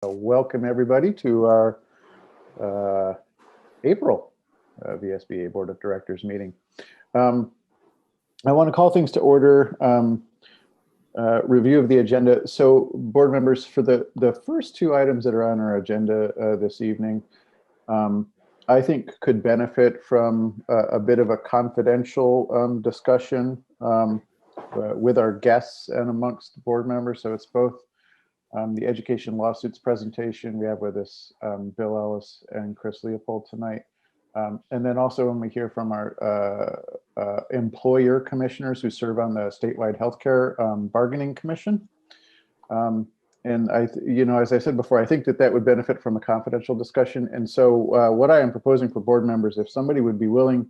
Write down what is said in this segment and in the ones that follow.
Welcome everybody to our April VSBA Board of Directors meeting. I want to call things to order. Review of the agenda. So board members, for the first two items that are on our agenda this evening, I think could benefit from a bit of a confidential discussion with our guests and amongst board members. So it's both the education lawsuits presentation we have with us, Bill Ellis and Chris Leopold tonight. And then also when we hear from our employer commissioners who serve on the statewide healthcare bargaining commission. And as I said before, I think that would benefit from a confidential discussion. And so what I am proposing for board members, if somebody would be willing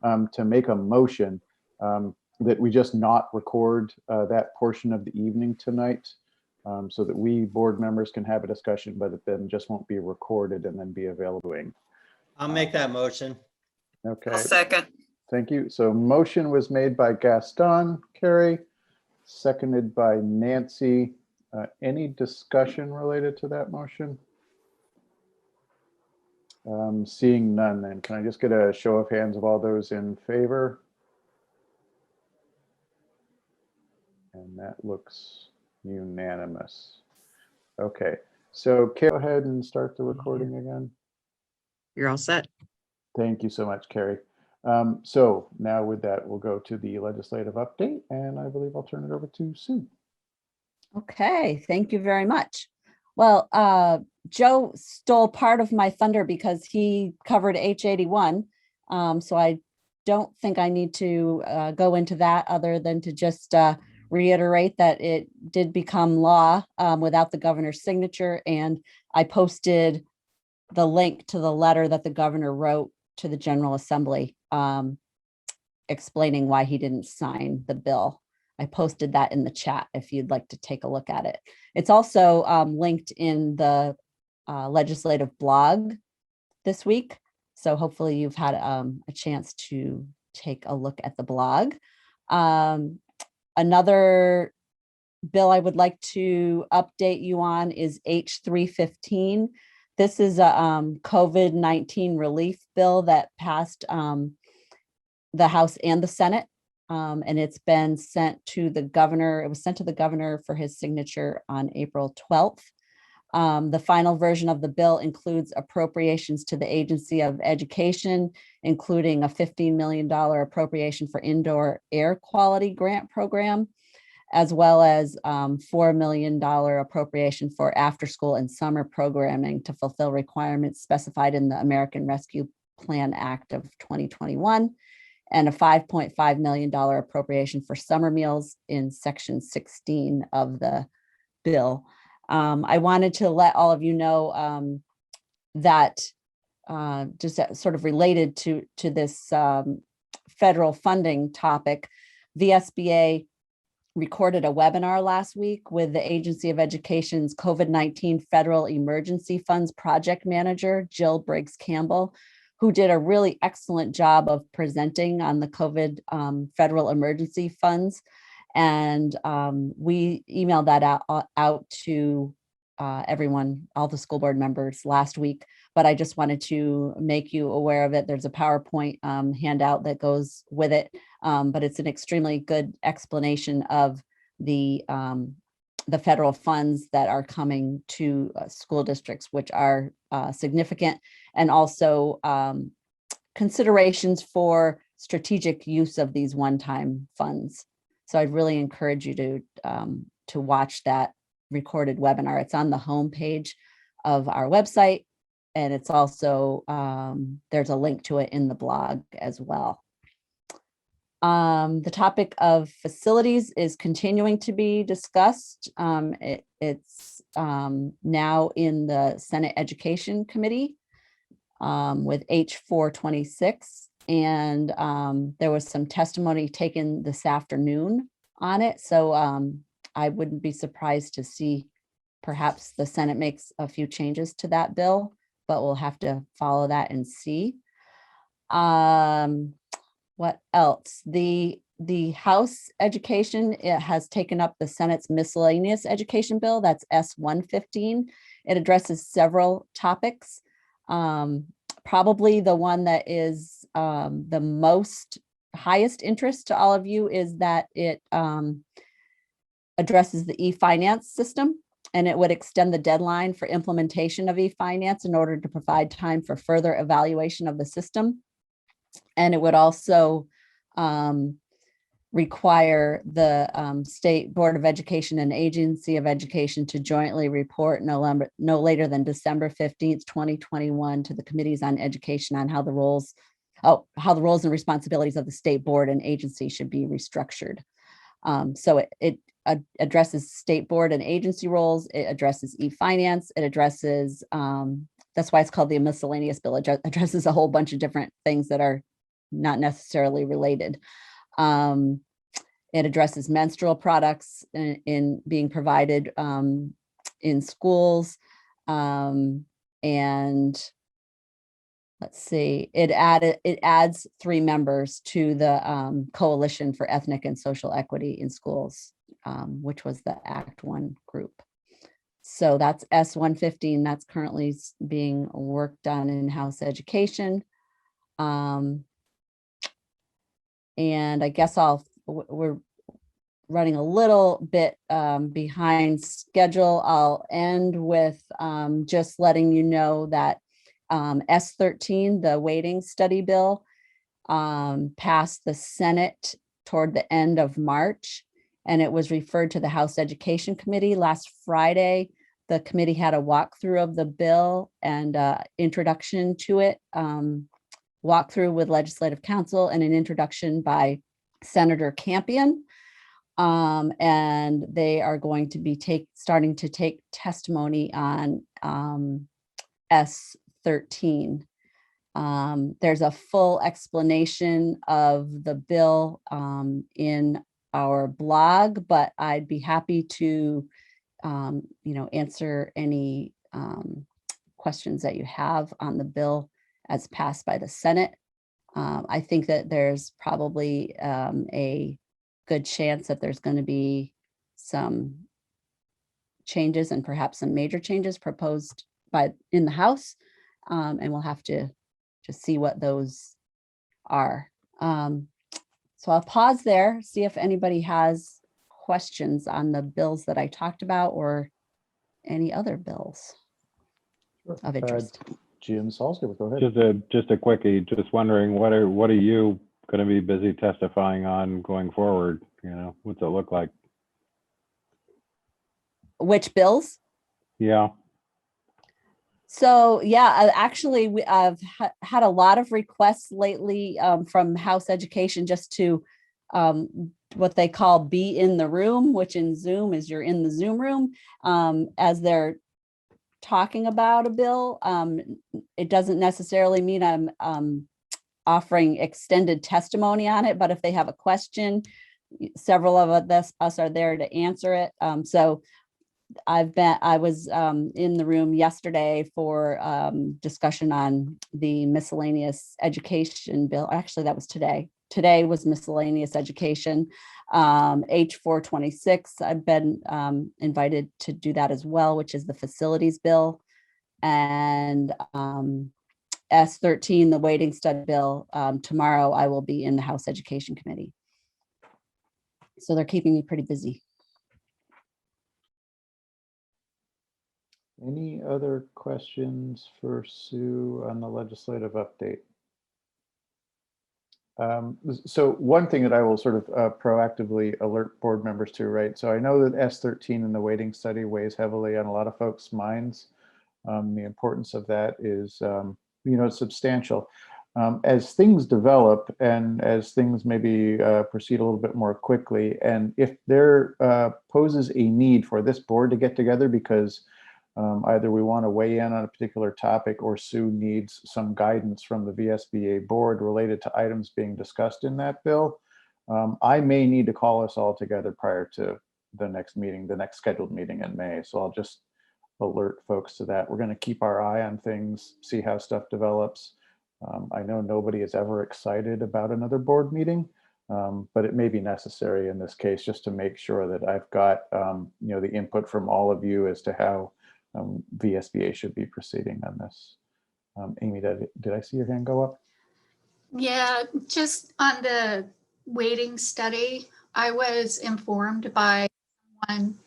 to make a motion that we just not record that portion of the evening tonight, so that we board members can have a discussion, but it then just won't be recorded and then be available. I'll make that motion. Okay. I'll second. Thank you. So motion was made by Gaston, Kerri, seconded by Nancy. Any discussion related to that motion? Seeing none, then can I just get a show of hands of all those in favor? And that looks unanimous. Okay, so go ahead and start the recording again. You're all set. Thank you so much, Kerri. So now with that, we'll go to the legislative update, and I believe I'll turn it over to Sue. Okay, thank you very much. Well, Joe stole part of my thunder because he covered H81. So I don't think I need to go into that other than to just reiterate that it did become law without the governor's signature. And I posted the link to the letter that the governor wrote to the General Assembly explaining why he didn't sign the bill. I posted that in the chat if you'd like to take a look at it. It's also linked in the legislative blog this week. So hopefully you've had a chance to take a look at the blog. Another bill I would like to update you on is H315. This is a COVID-19 relief bill that passed the House and the Senate. And it's been sent to the governor. It was sent to the governor for his signature on April 12th. The final version of the bill includes appropriations to the Agency of Education, including a $15 million appropriation for indoor air quality grant program, as well as $4 million appropriation for after school and summer programming to fulfill requirements specified in the American Rescue Plan Act of 2021, and a $5.5 million appropriation for summer meals in section 16 of the bill. I wanted to let all of you know that just sort of related to this federal funding topic, VSBA recorded a webinar last week with the Agency of Education's COVID-19 Federal Emergency Funds Project Manager, Jill Briggs-Campbell, who did a really excellent job of presenting on the COVID federal emergency funds. And we emailed that out to everyone, all the school board members last week, but I just wanted to make you aware of it. There's a PowerPoint handout that goes with it, but it's an extremely good explanation of the federal funds that are coming to school districts, which are significant, and also considerations for strategic use of these one-time funds. So I'd really encourage you to watch that recorded webinar. It's on the homepage of our website, and it's also, there's a link to it in the blog as well. The topic of facilities is continuing to be discussed. It's now in the Senate Education Committee with H426. And there was some testimony taken this afternoon on it. So I wouldn't be surprised to see perhaps the Senate makes a few changes to that bill, but we'll have to follow that and see. What else? The House Education, it has taken up the Senate's miscellaneous education bill, that's S115. It addresses several topics. Probably the one that is the most highest interest to all of you is that it addresses the e-finance system, and it would extend the deadline for implementation of e-finance in order to provide time for further evaluation of the system. And it would also require the State Board of Education and Agency of Education to jointly report no later than December 15th, 2021 to the Committees on Education on how the roles and responsibilities of the state board and agency should be restructured. So it addresses state board and agency roles. It addresses e-finance. It addresses, that's why it's called the miscellaneous bill. It addresses a whole bunch of different things that are not necessarily related. It addresses menstrual products in being provided in schools. And let's see, it adds 3 members to the Coalition for Ethnic and Social Equity in Schools, which was the Act 1 group. So that's S-115. That's currently being worked on in House Education. And I guess we're running a little bit behind schedule. I'll end with just letting you know that S-13, the waiting study bill, passed the Senate toward the end of March, and it was referred to the House Education Committee last Friday. The committee had a walkthrough of the bill and introduction to it, walkthrough with Legislative Counsel, and an introduction by Senator Campion. And they are going to be starting to take testimony on S-13. There's a full explanation of the bill in our blog, but I'd be happy to answer any questions that you have on the bill as passed by the Senate. I think that there's probably a good chance that there's going to be some changes and perhaps some major changes proposed in the House, and we'll have to just see what those are. So I'll pause there, see if anybody has questions on the bills that I talked about or any other bills of interest. Jim Salzgill, go ahead. Just a quickie. Just wondering, what are you going to be busy testifying on going forward? What's it look like? Which bills? Yeah. So yeah, actually, I've had a lot of requests lately from House Education just to what they call be in the room, which in Zoom is you're in the Zoom room as they're talking about a bill. It doesn't necessarily mean I'm offering extended testimony on it, but if they have a question, several of us are there to answer it. So I was in the room yesterday for discussion on the miscellaneous education bill. Actually, that was today. Today was miscellaneous education. H426, I've been invited to do that as well, which is the facilities bill. And S13, the waiting study bill. Tomorrow I will be in the House Education Committee. So they're keeping me pretty busy. Any other questions for Sue on the legislative update? So one thing that I will sort of proactively alert board members to, right? So I know that S13 in the waiting study weighs heavily on a lot of folks' minds. The importance of that is, substantial. As things develop and as things maybe proceed a little bit more quickly, and if there poses a need for this board to get together because either we want to weigh in on a particular topic or Sue needs some guidance from the VSBA board related to items being discussed in that bill, I may need to call us all together prior to the next meeting, the next scheduled meeting in May. So I'll just alert folks to that. We're going to keep our eye on things, see how stuff develops. I know nobody is ever excited about another board meeting, but it may be necessary in this case just to make sure that I've got the input from all of you as to how VSBA should be proceeding on this. Amy, did I see your hand go up? Yeah, just on the waiting study, I was informed by someone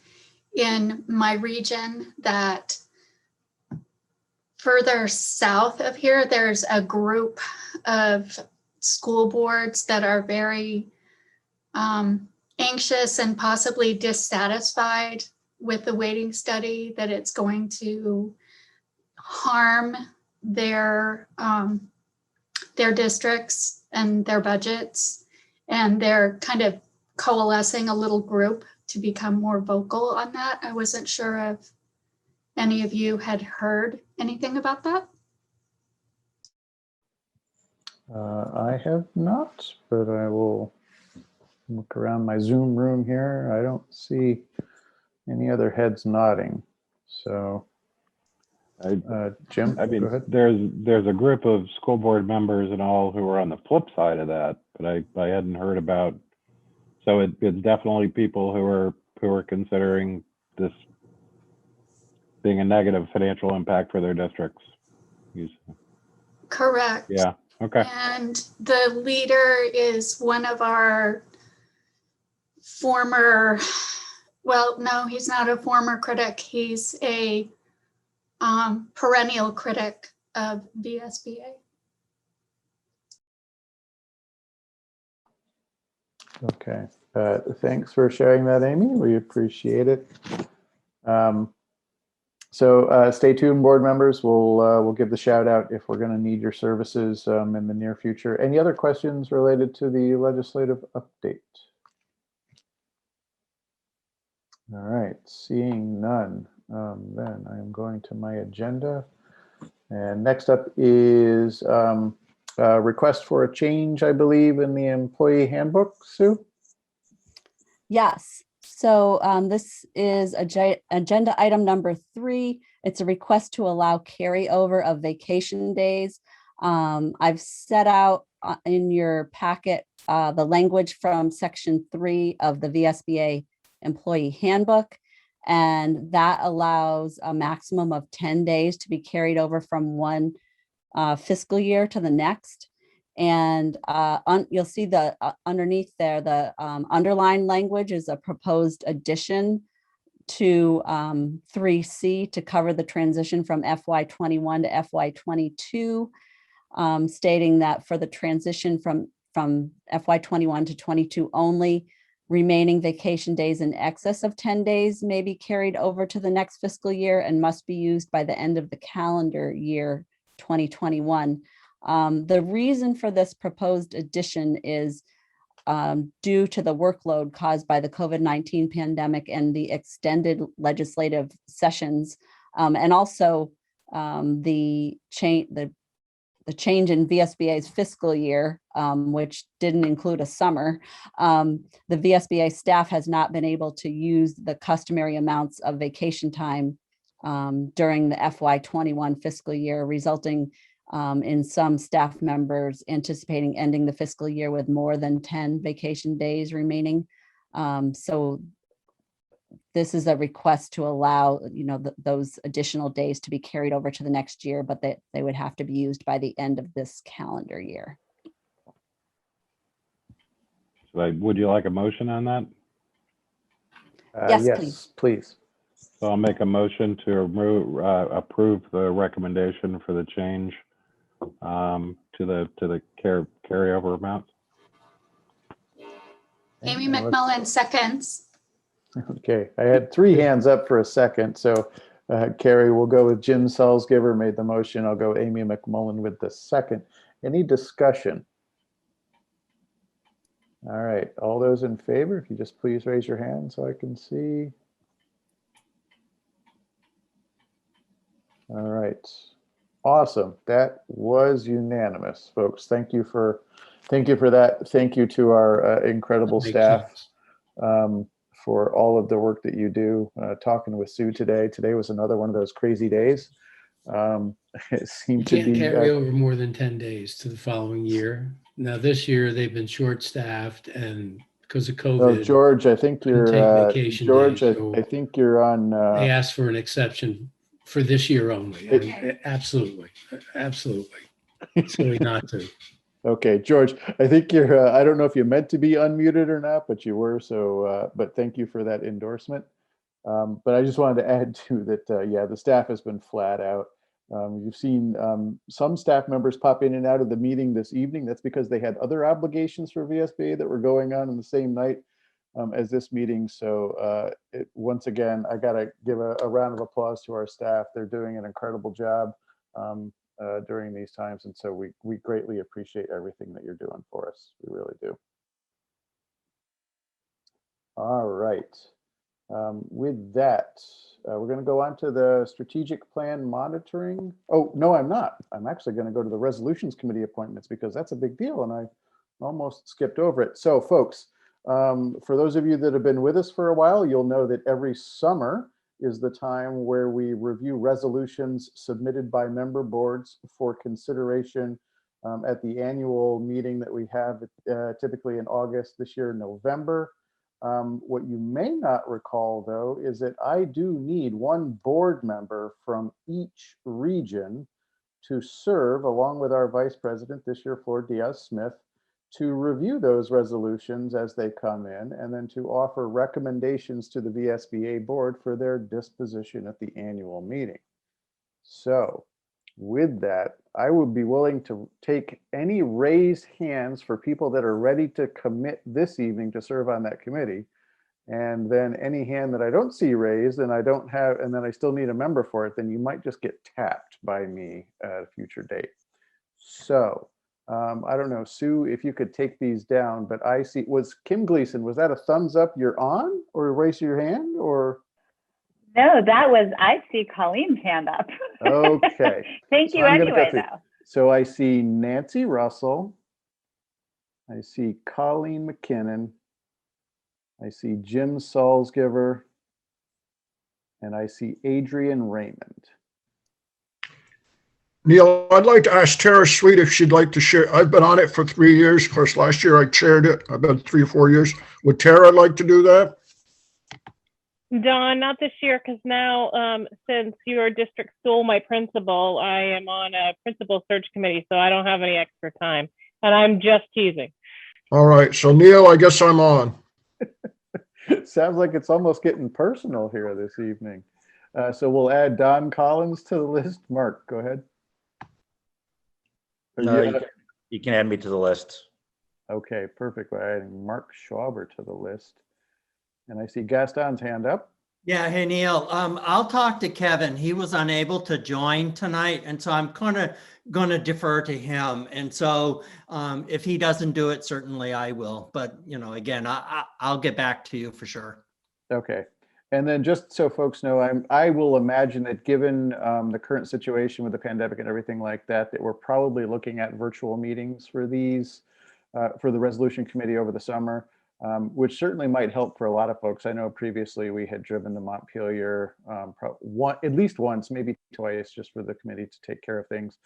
in my region that further south of here, there's a group of school boards that are very anxious and possibly dissatisfied with the waiting study, that it's going to harm their districts and their budgets. And they're kind of coalescing a little group to become more vocal on that. I wasn't sure if any of you had heard anything about that. I have not, but I will look around my Zoom room here. I don't see any other heads nodding. So, Jim, I mean, go ahead. there's a group of school board members and all who are on the flip side of that, but I hadn't heard about. So it's definitely people who are considering this being a negative financial impact for their districts. Correct. Yeah. Okay. And the leader is one of our former, well, no, he's not a former critic. He's a perennial critic of VSBA. Okay. Thanks for sharing that, Amy. We appreciate it. So stay tuned, board members. We'll give the shout out if we're going to need your services in the near future. Any other questions related to the legislative update? All right, seeing none, then I am going to my agenda. And next up is a request for a change, I believe, in the employee handbook, Sue? Yes. So this is agenda item number 3. It's a request to allow carryover of vacation days. I've set out in your packet the language from section 3 of the VSBA employee handbook, and that allows a maximum of 10 days to be carried over from one fiscal year to the next. And you'll see the underneath there, the underlined language is a proposed addition to 3C to cover the transition from FY21 to FY22, stating that for the transition from FY21 to 22 only, remaining vacation days in excess of 10 days may be carried over to the next fiscal year and must be used by the end of the calendar year 2021. The reason for this proposed addition is due to the workload caused by the COVID-19 pandemic and the extended legislative sessions, and also the change in VSBA's fiscal year, which didn't include a summer. The VSBA staff has not been able to use the customary amounts of vacation time during the FY21 fiscal year, resulting in some staff members anticipating ending the fiscal year with more than 10 vacation days remaining. So this is a request to allow, those additional days to be carried over to the next year, but they would have to be used by the end of this calendar year. So would you like a motion on that? Yes, please. So I'll make a motion to approve the recommendation for the change to the carryover amount. Amy McMullen seconds. Okay, I had 3 hands up for a second. So Kerri, we'll go with Jim Salzgiver made the motion. I'll go Amy McMullen with the second. Any discussion? All right, all those in favor, if you just please raise your hand so I can see. All right, awesome. That was unanimous, folks. Thank you for that. Thank you to our incredible staff for all of the work that you do. Talking with Sue today. Today was another one of those crazy days. It seemed to be carry over more than 10 days to the following year. Now this year they've been short-staffed and because of COVID. Oh, George, I think you're take vacation George. days, so I think you're on. they asked for an exception for this year only. And absolutely, absolutely. Silly not to. Okay, George, I think you're, I don't know if you meant to be unmuted or not, but you were. So, but thank you for that endorsement. But I just wanted to add to that, yeah, the staff has been flat out. You've seen some staff members pop in and out of the meeting this evening. That's because they had other obligations for VSBA that were going on the same night as this meeting. So once again, I got to give a round of applause to our staff. They're doing an incredible job during these times. And so we greatly appreciate everything that you're doing for us. We really do. All right. With that, we're going to go on to the strategic plan monitoring. Oh, no, I'm not. I'm actually going to go to the resolutions committee appointments because that's a big deal and I almost skipped over it. So folks, for those of you that have been with us for a while, you'll know that every summer is the time where we review resolutions submitted by member boards for consideration at the annual meeting that we have typically in August, this year, November. What you may not recall, though, is that I do need one board member from each region to serve, along with our vice president this year, Flor Diaz-Smith, to review those resolutions as they come in, and then to offer recommendations to the VSBA board for their disposition at the annual meeting. So with that, I would be willing to take any raised hands for people that are ready to commit this evening to serve on that committee. And then any hand that I don't see raised and I don't have, and then I still need a member for it, then you might just get tapped by me at a future date. So I don't know, Sue, if you could take these down, but I see, was Kim Gleason, was that a thumbs up, you're on, or raise your hand, or? No, that was, I see Colleen's hand up. Okay. Thank So you I'm gonna go anyway, through. though. So I see Nancy Russell. I see Colleen McKinnon. I see Jim Salzgiver. And I see Adrienne Raymond. Neil, I'd like to ask Tara Sweet if she'd like to share. I've been on it for 3 years. Of course, last year I chaired it. I've been 3 or 4 years. Would Tara like to do that? Don, not this year, because now, since your district stole my principal, I am on a principal search committee, so I don't have any extra time. And I'm just teasing. All right. So Neil, I guess I'm on. Sounds like it's almost getting personal here this evening. So we'll add Don Collins to the list. Mark, go ahead. No, you can add me to the list. Okay, perfect. We're adding Mark Schwaber to the list. And I see Gaston's hand up. Yeah, hey, Neil, I'll talk to Kevin. He was unable to join tonight, and so I'm kind of going to defer to him. And so if he doesn't do it, certainly I will. But, you know, again, I'll get back to you for sure. Okay. And then just so folks know, I will imagine that given the current situation with the pandemic and everything like that, that we're probably looking at virtual meetings for these, for the resolution committee over the summer. Which certainly might help for a lot of folks. I know previously we had driven to Montpelier at least once, maybe twice, just for the committee to take care of things.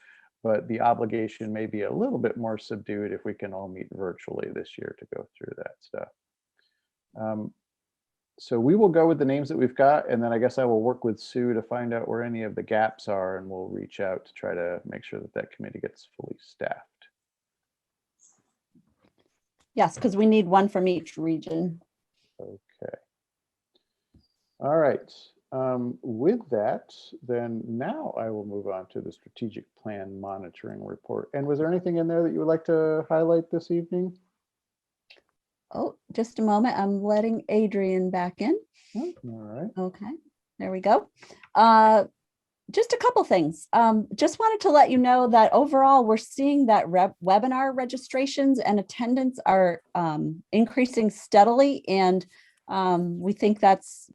But the obligation may be a little bit more subdued if we can all meet virtually this year to go through that stuff. So we will go with the names that we've got, and then I guess I will work with Sue to find out where any of the gaps are, and we'll reach out to try to make sure that that committee gets fully staffed. Yes, because we need one from each region. Okay. All right. With that, then now I will move on to the strategic plan monitoring report. And was there anything in there that you would like to highlight this evening? Oh, just a moment. I'm letting Adrienne back in. Oh, all right. Okay, there we go. Just a couple things. Just wanted to let you know that overall, we're seeing that webinar registrations and attendance are increasing steadily. And we think that's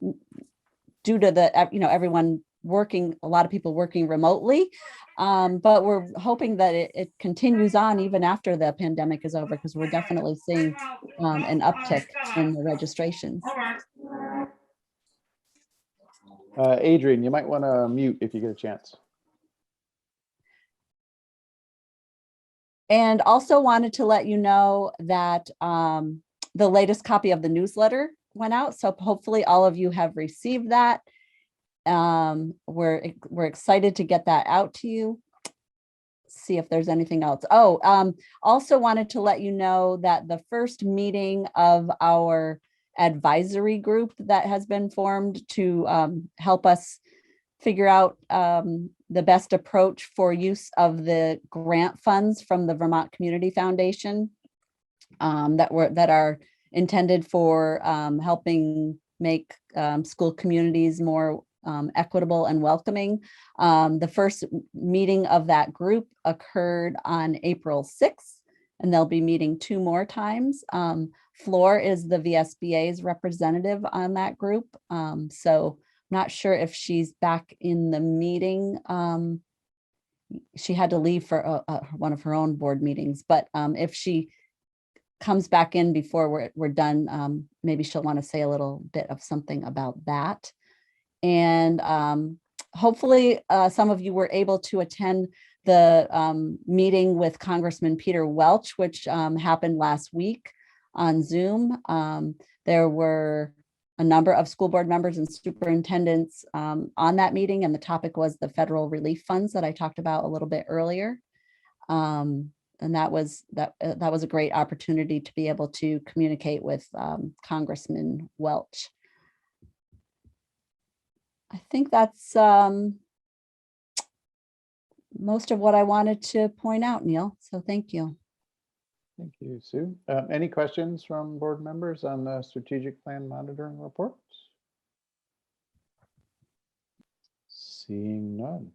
due to the, everyone working, a lot of people working remotely. But we're hoping that it continues on even after the pandemic is over, because we're definitely seeing an uptick in the registrations. Adrienne, you might want to mute if you get a chance. And also wanted to let you know that the latest copy of the newsletter went out. So hopefully all of you have received that. We're excited to get that out to you. See if there's anything else. Also wanted to let you know that the first meeting of our advisory group that has been formed to help us figure out the best approach for use of the grant funds from the Vermont Community Foundation that are intended for helping make school communities more equitable and welcoming. The first meeting of that group occurred on April 6th, and they'll be meeting 2 more times. Floor is the VSBA's representative on that group. So I'm not sure if she's back in the meeting. She had to leave for one of her own board meetings, but if she comes back in before we're done, maybe she'll want to say a little bit of something about that. And hopefully some of you were able to attend the meeting with Congressman Peter Welch, which happened last week on Zoom. There were a number of school board members and superintendents on that meeting, and the topic was the federal relief funds that I talked about a little bit earlier. And that was a great opportunity to be able to communicate with Congressman Welch. I think that's most of what I wanted to point out, Neil. So thank you. Thank you, Sue. Any questions from board members on the strategic plan monitoring report? Seeing none,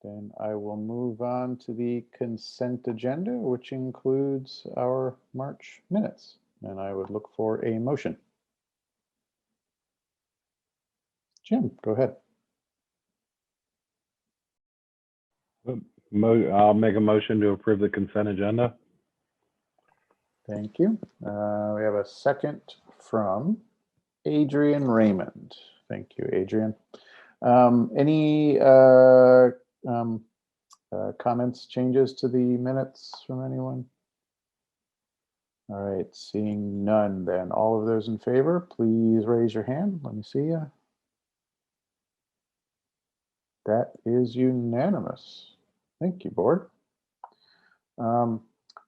then I will move on to the consent agenda, which includes our March minutes. And I would look for a motion. Jim, go ahead. I'll make a motion to approve the consent agenda. Thank you. We have a second from Adrienne Raymond. Thank you, Adrienne. Any comments, changes to the minutes from anyone? All right, seeing none, then all of those in favor, please raise your hand. Let me see you. That is unanimous. Thank you, board.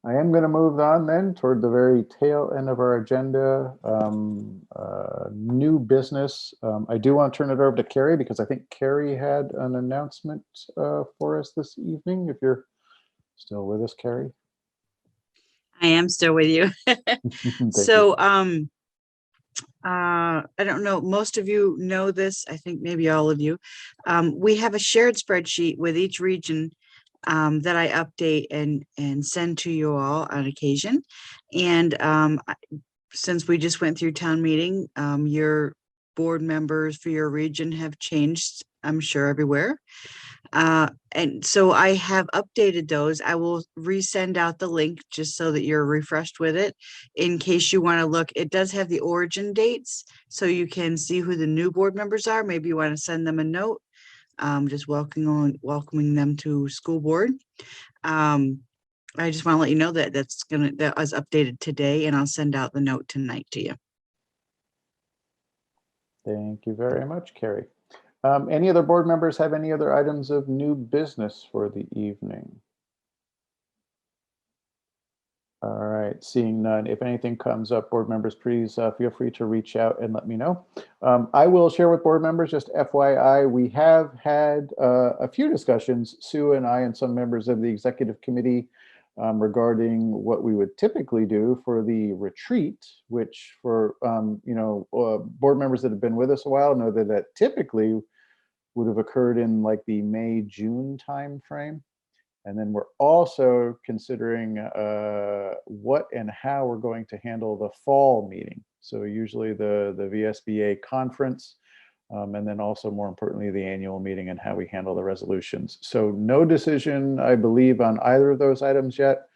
I am going to move on then toward the very tail end of our agenda. New business. I do want to turn it over to Kerri because I think Kerri had an announcement for us this evening. If you're still with us, Kerri. I am still with you. So, I don't know, most of you know this, I think maybe all of you. We have a shared spreadsheet with each region that I update and send to you all on occasion. And since we just went through town meeting, your board members for your region have changed, I'm sure, everywhere. And so I have updated those. I will resend out the link just so that you're refreshed with it in case you want to look. It does have the origin dates so you can see who the new board members are. Maybe you want to send them a note, just welcoming them to school board. I just want to let you know that that was updated today, and I'll send out the note tonight to you. Thank you very much, Kerri. Any other board members have any other items of new business for the evening? All right, seeing none. If anything comes up, board members, please feel free to reach out and let me know. I will share with board members, just FYI, we have had a few discussions, Sue and I and some members of the executive committee, regarding what we would typically do for the retreat, which for board members that have been with us a while know that typically would have occurred in like the May-June timeframe. And then we're also considering what and how we're going to handle the fall meeting. So usually the VSBA conference, and then also more importantly, the annual meeting and how we handle the resolutions. So no decision, I believe, on either of those items yet,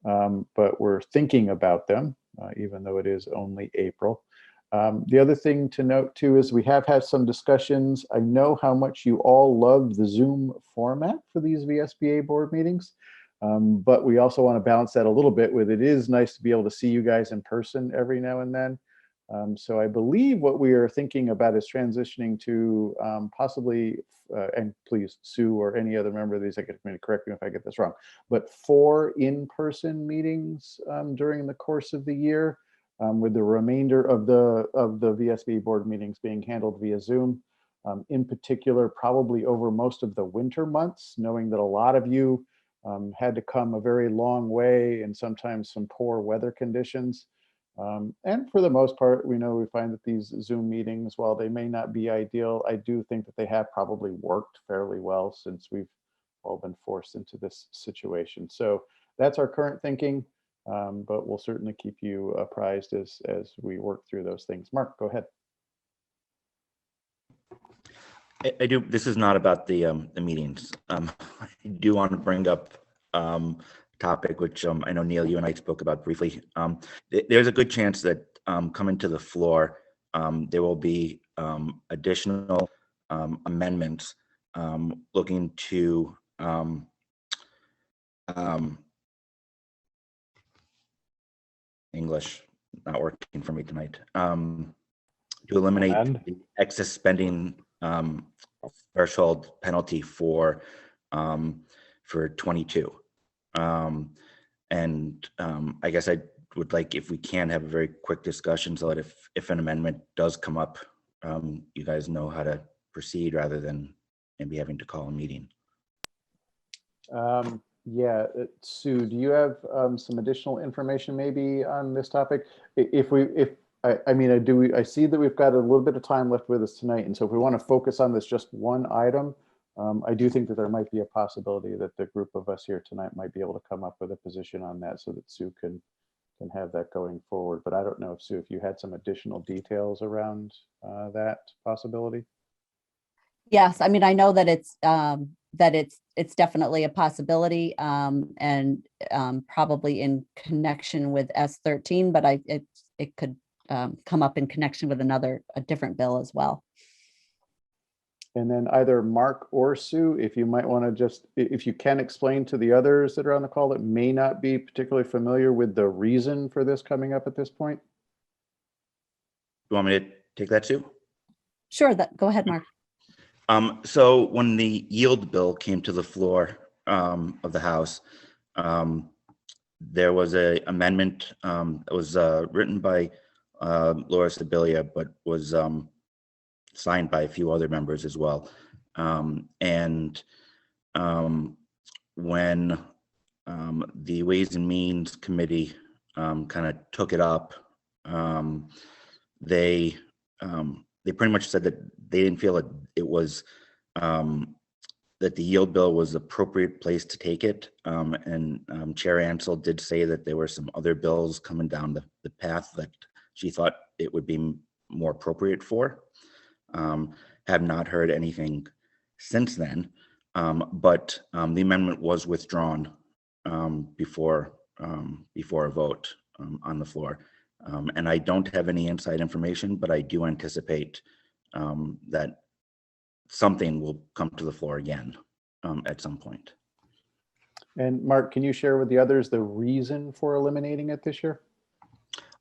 but we're thinking about them, even though it is only April. The other thing to note too is we have had some discussions. I know how much you all love the Zoom format for these VSBA board meetings, but we also want to balance that a little bit with it is nice to be able to see you guys in person every now and then. So I believe what we are thinking about is transitioning to possibly, and please Sue or any other member of the executive committee, correct me if I get this wrong, but 4 in-person meetings during the course of the year, with the remainder of the VSBA board meetings being handled via Zoom. In particular, probably over most of the winter months, knowing that a lot of you had to come a very long way and sometimes some poor weather conditions. And for the most part, we find that these Zoom meetings, while they may not be ideal, I do think that they have probably worked fairly well since we've all been forced into this situation. So that's our current thinking, but we'll certainly keep you apprised as we work through those things. Mark, go ahead. I do. This is not about the meetings. I do want to bring up topic, which I know Neil, you and I spoke about briefly. There's a good chance that coming to the floor, there will be additional amendments looking to English not working for me tonight. To eliminate the excess spending threshold penalty for 22. I guess I would like, if we can, have a very quick discussion so that if an amendment does come up, you guys know how to proceed rather than maybe having to call a meeting. Yeah, Sue, do you have some additional information maybe on this topic? I see that we've got a little bit of time left with us tonight, and so if we want to focus on this just one item, I do think that there might be a possibility that the group of us here tonight might be able to come up with a position on that so that Sue can have that going forward. But I don't know if Sue, if you had some additional details around that possibility. Yes, I mean, I know that it's definitely a possibility, and probably in connection with S13, but it could come up in connection with a different bill as well. And then either Mark or Sue, if you might want to just, if you can explain to the others that are on the call that may not be particularly familiar with the reason for this coming up at this point. You want me to take that, Sue? Sure, go ahead, Mark. So when the yield bill came to the floor of the House, there was an amendment that was written by Laura Sibilia, but was signed by a few other members as well. When the Ways and Means Committee kind of took it up, they pretty much said that they didn't feel that it was that the yield bill was the appropriate place to take it. Chair Ansell did say that there were some other bills coming down the path that she thought it would be more appropriate for. Have not heard anything since then, but the amendment was withdrawn before a vote on the floor. And I don't have any inside information, but I do anticipate that something will come to the floor again at some point. And Mark, can you share with the others the reason for eliminating it this year?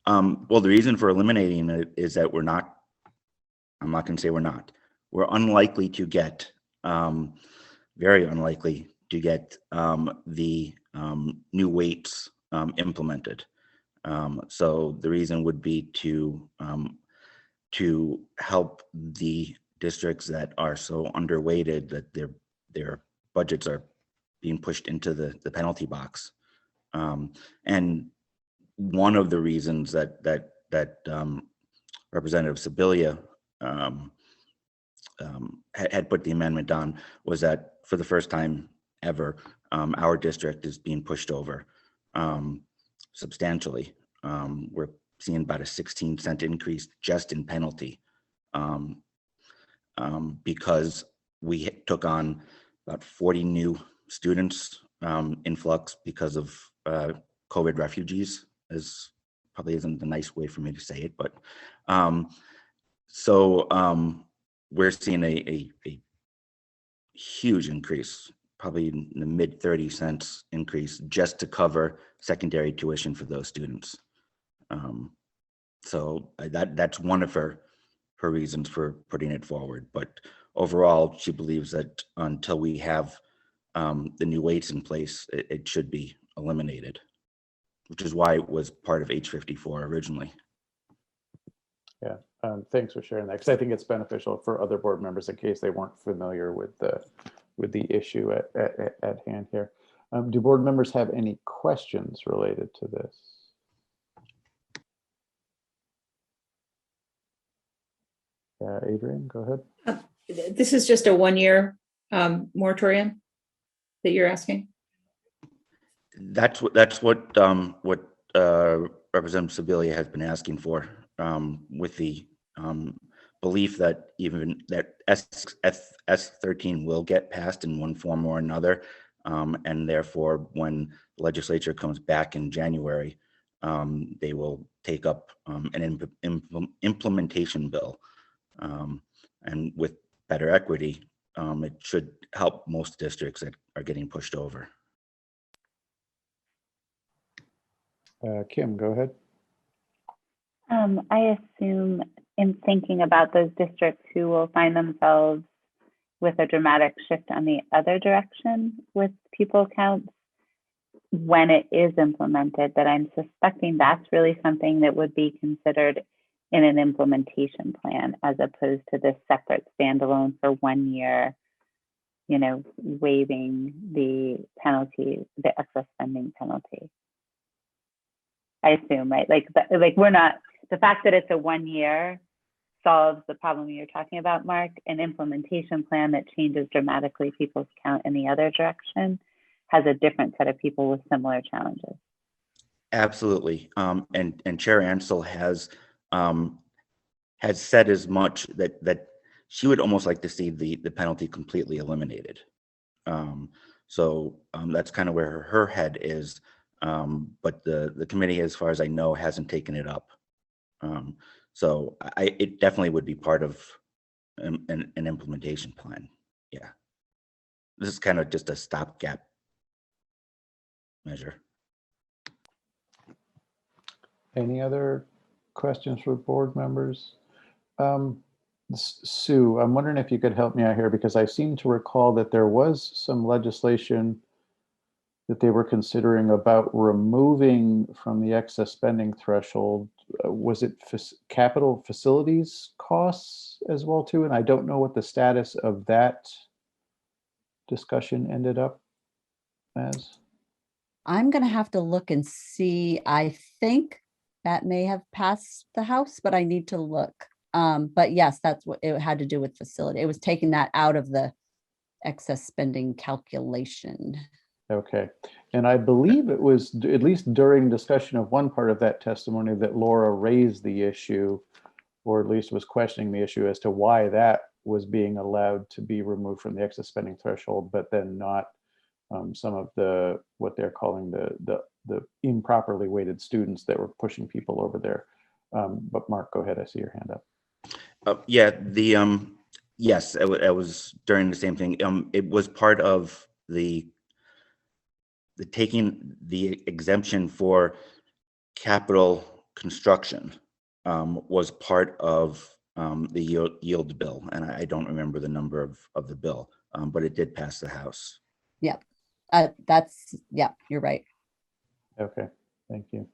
Well, the reason for eliminating it is that I'm not going to say we're unlikely to get, very unlikely to get the new weights implemented. So the reason would be to help the districts that are so underweighted that their budgets are being pushed into the penalty box. And one of the reasons that Representative Sibilia had put the amendment on was that for the first time ever, our district is being pushed over substantially. We're seeing about a 16-cent increase just in penalty because we took on about 40 new students influx because of COVID refugees, as probably isn't the nice way for me to say it, but we're seeing a huge increase, probably in the mid 30 cents increase just to cover secondary tuition for those students. So that's one of her reasons for putting it forward. But overall, she believes that until we have the new weights in place, it should be eliminated, which is why it was part of H54 originally. Yeah, thanks for sharing that, because I think it's beneficial for other board members in case they weren't familiar with the issue at hand here. Do board members have any questions related to this? Adrienne, go ahead. This is just a 1-year moratorium that you're asking? That's what Representative Sibilia has been asking for, with the belief that even that S13 will get passed in one form or another, and therefore when the legislature comes back in January, they will take up an implementation bill, and with better equity, it should help most districts that are getting pushed over. Kim, go ahead. I assume in thinking about those districts who will find themselves with a dramatic shift on the other direction with pupil counts when it is implemented, that I'm suspecting that's really something that would be considered in an implementation plan as opposed to this separate standalone for 1 year, waiving the penalty, the excess spending penalty. I assume, right? Like we're not, the fact that it's a 1 year solves the problem you're talking about, Mark. An implementation plan that changes dramatically people's count in the other direction has a different set of people with similar challenges. Absolutely. And Chair Ansel has said as much that she would almost like to see the penalty completely eliminated. So that's kind of where her head is. But the committee, as far as I know, hasn't taken it up. So it definitely would be part of an implementation plan. Yeah. This is kind of just a stopgap measure. Any other questions for board members? Sue, I'm wondering if you could help me out here, because I seem to recall that there was some legislation that they were considering about removing from the excess spending threshold. Was it capital facilities costs as well too? And I don't know what the status of that discussion ended up as. I'm going to have to look and see. I think that may have passed the House, but I need to look. But yes, that's what it had to do with facility. It was taking that out of the excess spending calculation. Okay. And I believe it was, at least during discussion of one part of that testimony, that Laura raised the issue, or at least was questioning the issue as to why that was being allowed to be removed from the excess spending threshold, but then not some of the, what they're calling the improperly weighted students that were pushing people over there. But Mark, go ahead. I see your hand up. Yeah, yes, it was during the same thing. It was part of the taking the exemption for capital construction was part of the yield bill, and I don't remember the number of the bill, but it did pass the House. Yep. You're right. Okay, thank you.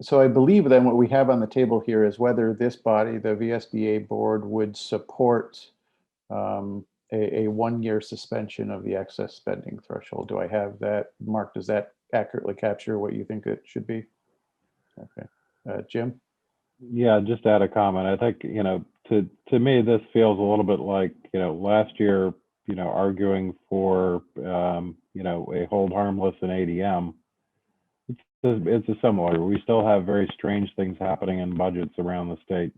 So I believe then what we have on the table here is whether this body, the VSBA board, would support a 1 year suspension of the excess spending threshold. Do I have that? Mark, does that accurately capture what you think it should be? Okay. Jim? Yeah, just add a comment. I think, to me, this feels a little bit like, last year, arguing for, a hold harmless in ADM. It's a similar. We still have very strange things happening in budgets around the state.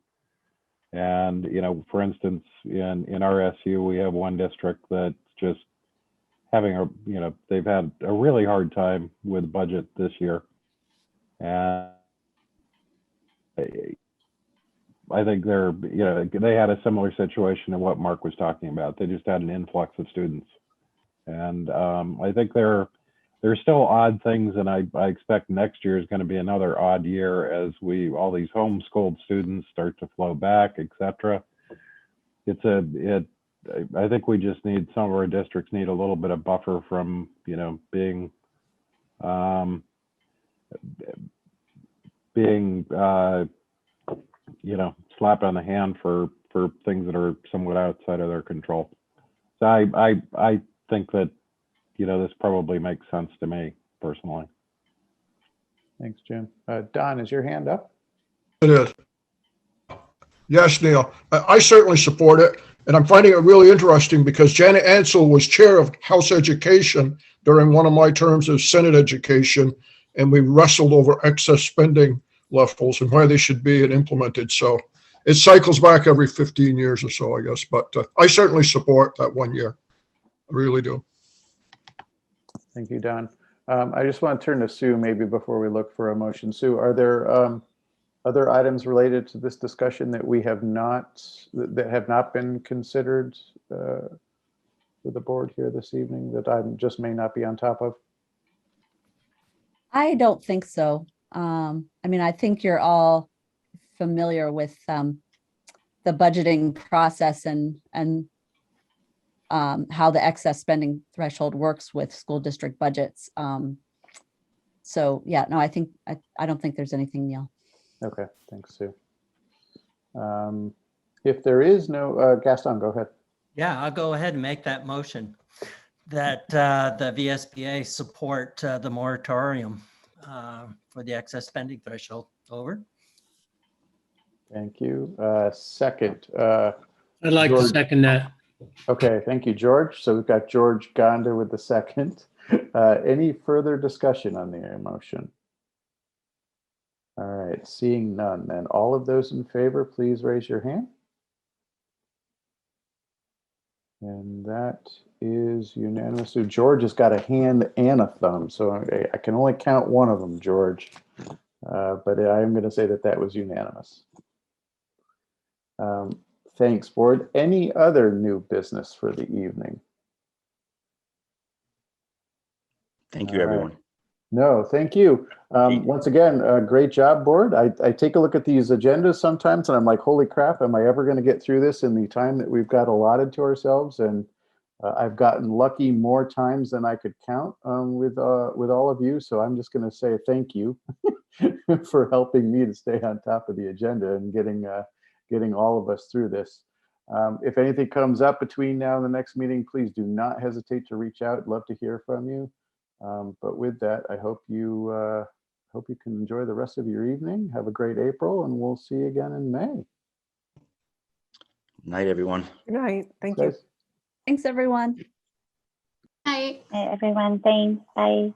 And, for instance, in RSU, we have one district that's just having they've had a really hard time with budget this year. And I think they had a similar situation to what Mark was talking about. They just had an influx of students. And I think they're there's still odd things, and I expect next year is going to be another odd year as all these homeschooled students start to flow back, etc. I think we just need, some of our districts need a little bit of buffer from, being slapped on the hand for things that are somewhat outside of their control. So I think that, this probably makes sense to me personally. Thanks, Jim. Don, is your hand up? It is. Yes, Neil, I certainly support it. And I'm finding it really interesting because Janet Ansell was chair of House Education during one of my terms as Senate Education. And we wrestled over excess spending levels and where they should be and implemented. So it cycles back every 15 years or so, I guess. But I certainly support that 1 year. I really do. Thank you, Don. I just want to turn to Sue maybe before we look for a motion. Sue, are there other items related to this discussion that have not been considered for the board here this evening that I just may not be on top of? I don't think so. I think you're all familiar with the budgeting process and how the excess spending threshold works with school district budgets. So yeah, no, I don't think there's anything, Neil. Okay, thanks, Sue. If there is no, Gaston, go ahead. Yeah, I'll go ahead and make that motion that the VSBA support the moratorium for the excess spending threshold. Over. Thank you. Second. I'd like to George. second that. Okay, thank you, George. So we've got George Gonda with the second. Any further discussion on the motion? All right, seeing none, then all of those in favor, please raise your hand. And that is unanimous. So George has got a hand and a thumb, so I can only count one of them, George. But I'm going to say that was unanimous. Thanks, board. Any other new business for the evening? Thank you, everyone. Right. No, thank you. Once again, great job, board. I take a look at these agendas sometimes and I'm like, holy crap, am I ever going to get through this in the time that we've got allotted to ourselves? And I've gotten lucky more times than I could count with all of you. So I'm just going to say thank you for helping me to stay on top of the agenda and getting all of us through this. If anything comes up between now and the next meeting, please do not hesitate to reach out. I'd love to hear from you. But with that, I hope you can enjoy the rest of your evening. Have a great April, and we'll see you again in May. Night, everyone. Good night. Thank you. Thanks, everyone. Hi. Hey, everyone. Thanks. Bye.